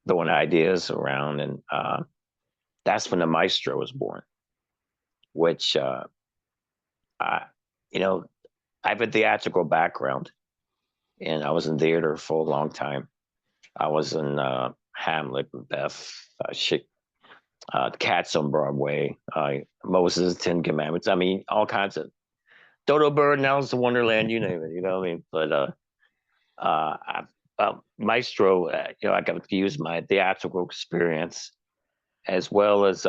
throwing ideas around, and that's when the Maestro was born. Which I, you know, I have a theatrical background, and I was in theater for a long time. I was in Hamlet, Macbeth, Cats on Broadway, Moses, Ten Commandments. I mean, all kinds of Dodo Bird, and Alice in Wonderland, you name it. You know what I mean? But Maestro, I got to use my theatrical experience as well as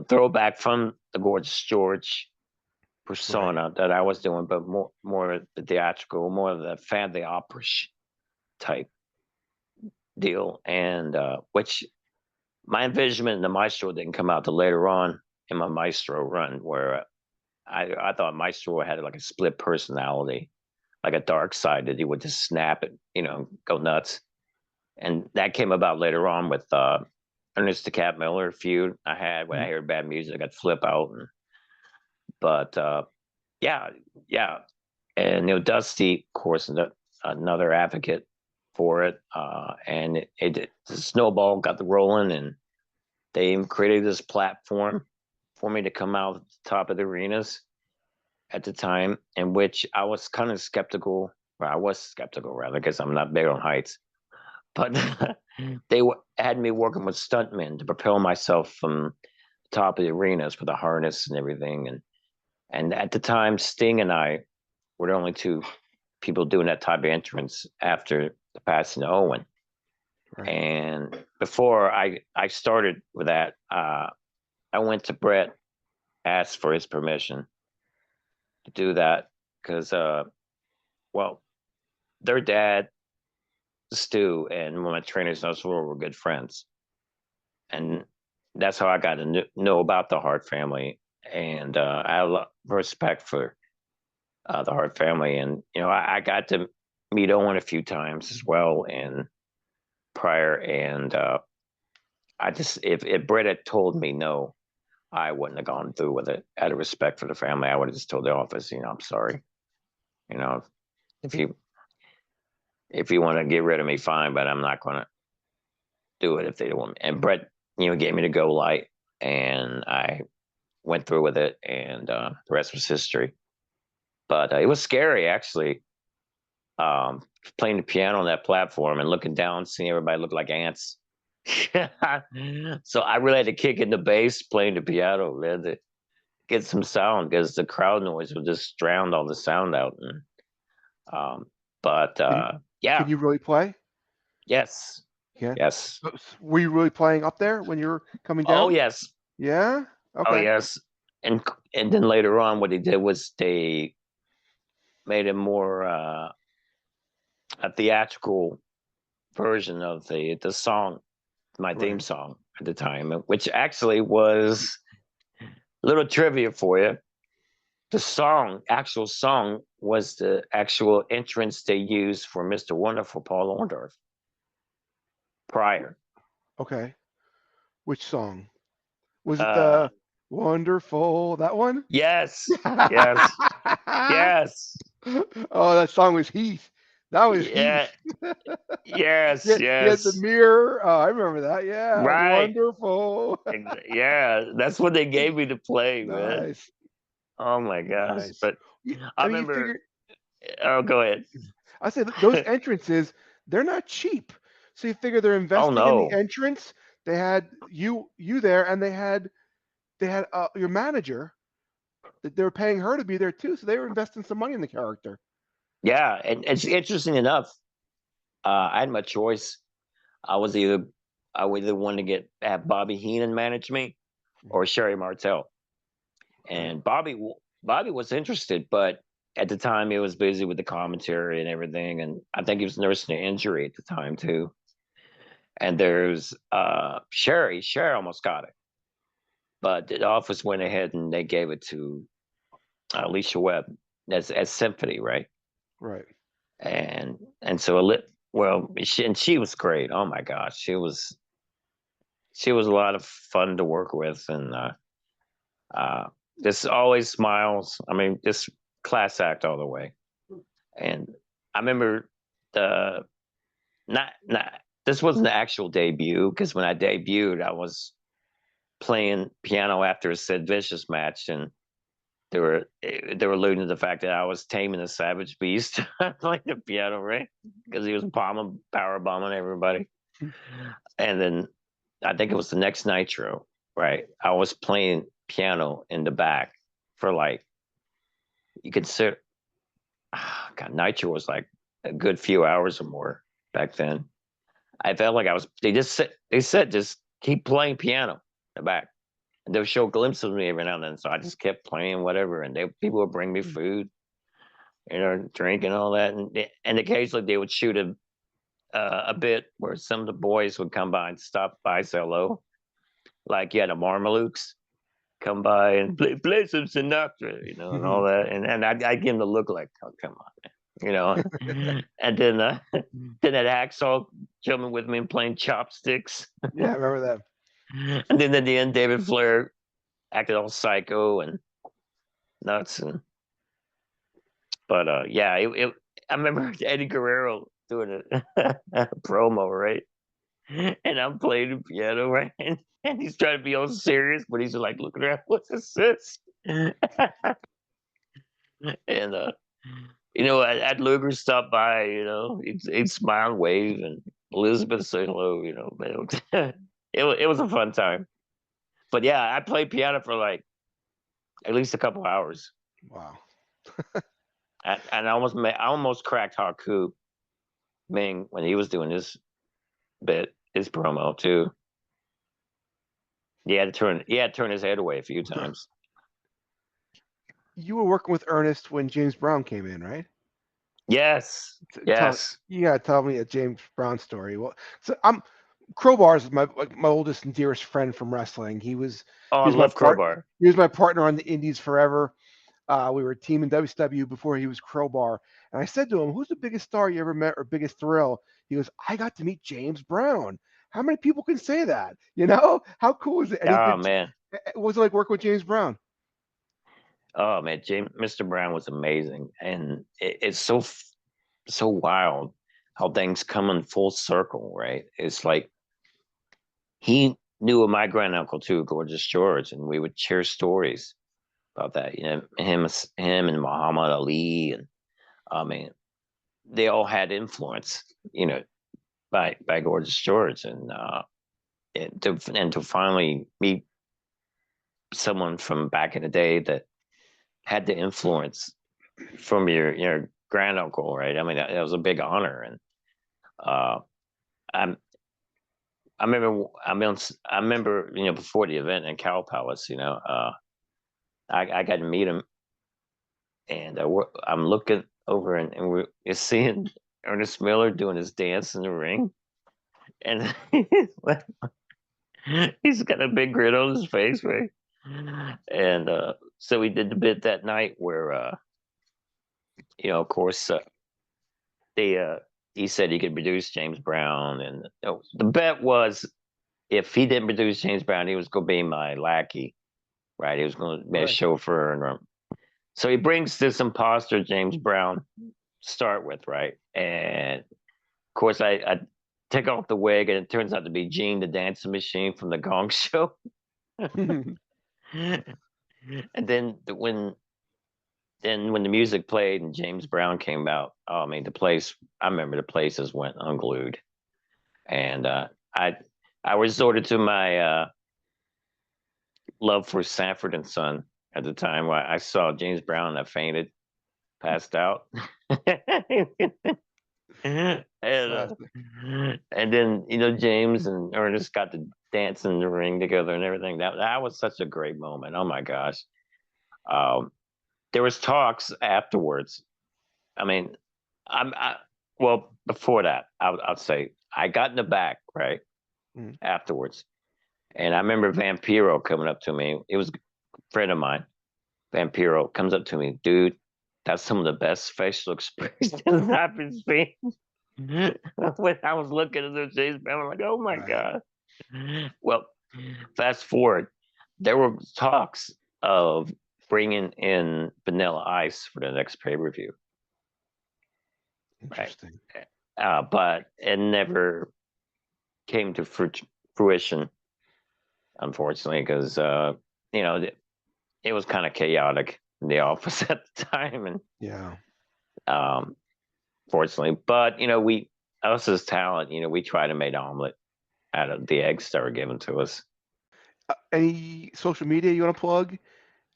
throwback from the Gorgeous George Right. persona that I was doing, but more the theatrical, more of the family opera type deal, and which my envisionment in the Maestro didn't come out till later on in my Maestro run, where I thought Maestro had like a split personality, like a dark side that he would just snap and go nuts, and that came about later on with Ernest the Cat Miller feud I had when I Mhm. heard bad music, I'd flip out, but yeah, yeah, and Dusty, of course, another advocate for it, and the snowball got the rolling, and they created this platform for me to come out at the top of the arenas at the time, in which I was kind of skeptical. Well, I was skeptical rather, because I'm not big on heights, but they had me working with stuntmen to propel myself from the top of the arenas with a harness and everything, and at the time, Sting and I were the only two people doing that type of entrance after the passing of Owen. Right. And before I started with that, I went to Brett, asked for his permission to do that because, well, their dad, Stu, and one of my trainers, Oswald, were good friends, and that's how I got to know about the Hart family. And I have a lot of respect for the Hart family, and I got to meet Owen a few times as well, and prior, and I just if Brett had told me no, I wouldn't have gone through with it. Out of respect for the family, I would have just told the office, I'm sorry. You know, if you if you want to get rid of me, fine, but I'm not going to do it if they don't want me. And Brett, gave me the go light, and I went through with it, and the rest was history. But it was scary, actually, playing the piano on that platform and looking down, seeing everybody look like ants. So I really had to kick in the bass playing the piano, man, to get some sound, because the crowd noise would just drown all the sound out. And, um, but Can you, can yeah, you really play? yes, Yeah. yes, Were you really playing up there when you were coming oh down? yes, Yeah. oh Okay. yes. And then later on, what they did was they made it more a theatrical version of the song, my theme Right. song at the time, which actually was a little trivia for you. The song, actual song, was the actual entrance they used for Mr. Wonderful Paul Orndorff prior. Okay. Which song? Was it Uh, the Wonderful, that one? yes, yes, yes, Oh, that song was Heath. That was yeah, Heath. yes, Yeah, he had the yes, mirror. Oh, I remember that. Yeah, right. wonderful. Yeah, that's what they gave me to play, man. Nice, Oh my gosh. nice. But I I mean, you remember, figure. oh, go ahead. I say those entrances, they're not cheap. So you figure they're Oh investing in the no. entrance. They had you there, and they had your manager. They were paying her to be there too, so they were investing some money in the character. Yeah, and it's interesting enough. I had my choice. I was either I was either want to have Bobby Heenan manage me or Mhm. Sherry Martel. Right, And Bobby was interested, but at the time he was busy with the commentary and everything, and I think he was nursing an injury at the time too. And there's Sherry. Sherry almost got it, but the office went ahead and they gave it to Alicia Webb as Symphony, right? right. And so well, she was great. Oh my gosh, she was a lot of fun to work with, and uh, just always smiles. I mean, just class act all the way. And I remember the not this wasn't the actual debut because when I debuted, I was playing piano after a Sid Vicious match, and they were alluding to the fact that I was taming a savage beast playing the piano, right? Because he was power bombing everybody. And then I think it was the next Nitro, right? I was playing piano in the back for like you could sit. God, Nitro was like a good few hours or more back then. I felt like I was. They said just keep playing piano in the back, and they'll show glimpses of me every now and then. So I just kept playing whatever, and people would bring me food, drink and all that, and occasionally they would shoot a bit where some of the boys would come by and stop by, say hello. Like you had the Marmalukes come by and play some Sinatra, and all that, and I give them the look like, oh come on, and then then that hacksaw jumping with me and playing chopsticks, Yeah, I remember that. and then at the end David Flair acted all psycho and nuts, but yeah, I remember Eddie Guerrero doing a promo, right? And I'm playing the piano, right? And he's trying to be all serious, but he's like looking around, what's this? And at Luger stop by, he'd smile and wave, and Elizabeth say hello, but it was a fun time. But yeah, I played piano for like at least a couple hours. Wow. And I almost cracked Haku Ming when he was doing his promo too. He had to turn his head away a few times. You were working with Ernest when James Brown came in, right? Yes, yes. You gotta tell me a James Brown story. Well, so Crowbar is my oldest and dearest friend from wrestling. Oh, He I was my love part. Crowbar. He was my partner on the Indies forever. We were a team in WCW before he was Crowbar. And I said to him, "Who's the biggest star you ever met or biggest thrill?" He goes, "I got to meet James Brown." How many people can say that? How cool is it? And he Oh did. man, What was it like working with James Brown? oh man, Mr. Brown was amazing, and it's so wild how things come in full circle, right? It's like he knew of my granduncle too, Gorgeous George, and we would share stories about that. Him and Muhammad Ali, and I mean, they all had influence, by Gorgeous George, and to finally meet someone from back in the day that had the influence from your granduncle, right? I mean, that was a big honor, and uh, I'm I remember before the event in Cow Palace, I got to meet him, and I'm looking over, and we're seeing Ernest Miller doing his dance in the ring, and he's got a big grin on his face, right? And so we did the bit that night where, of course, they he said he could produce James Brown, and the bet was if he didn't produce James Brown, he was going to be my lackey, right? He was going to be a Right. chauffeur, and so he brings this imposter James Brown to start with, right? And of course, I take off the wig, and it turns out to be Gene, the dancing machine from the Gong Show. And then when the music played and James Brown came out, oh, I mean I remember the places went unglued, and I I resorted to my love for Sanford and Son at the time. Where I saw James Brown, I fainted, passed out, and Classic. and then James and Ernest got to dance in the ring together and everything. That was such a great moment. Oh my gosh. Um, there was talks afterwards. I mean, well before that, I'll say I got in the back right Mm. afterwards, and I remember Vampiro coming up to me. It was a friend of mine. Vampiro comes up to me, dude. That's some of the best facial expressions I've been seeing. When I was looking at the James Brown, I'm like, oh my Right. god. Well, fast forward, there were talks of bringing in Vanilla Ice for the next pay per view, right? Interesting. But it never. came to fruition, unfortunately, because you know it was kind of chaotic in the office at the time, and Yeah. um, fortunately, but we us as talent, we try to make omelet out of the eggs that were given to us. Any social media you want to plug?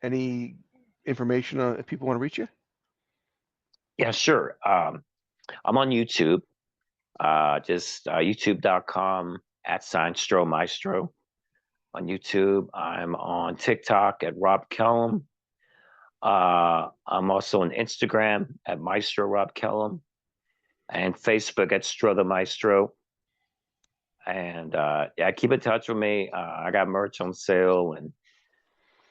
Any information if people want to reach you? Yeah, sure. I'm on YouTube, just youtube.com @Maestro on YouTube. I'm on TikTok at Rob Kellum. I'm also on Instagram at Maestro Rob Kellum and Facebook at Stro the Maestro. And yeah, keep in touch with me. I got merch on sale, and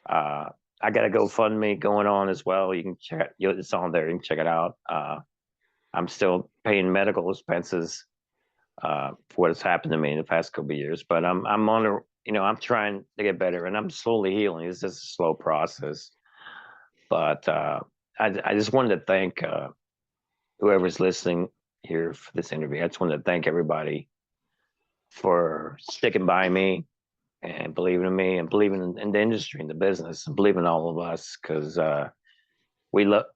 uh, I got a GoFundMe going on as well. You can check it's on there. You can check it out. I'm still paying medical expenses for what has happened to me in the past couple of years, but I'm on a I'm trying to get better, and I'm slowly healing. It's just a slow process, but I just wanted to thank whoever's listening here for this interview. I just wanted to thank everybody for sticking by me and believing in me and believing in the industry and the business and believing in all of us, because we love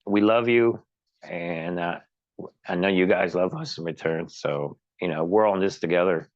we love you, and I know you guys love us in return. So we're on this together.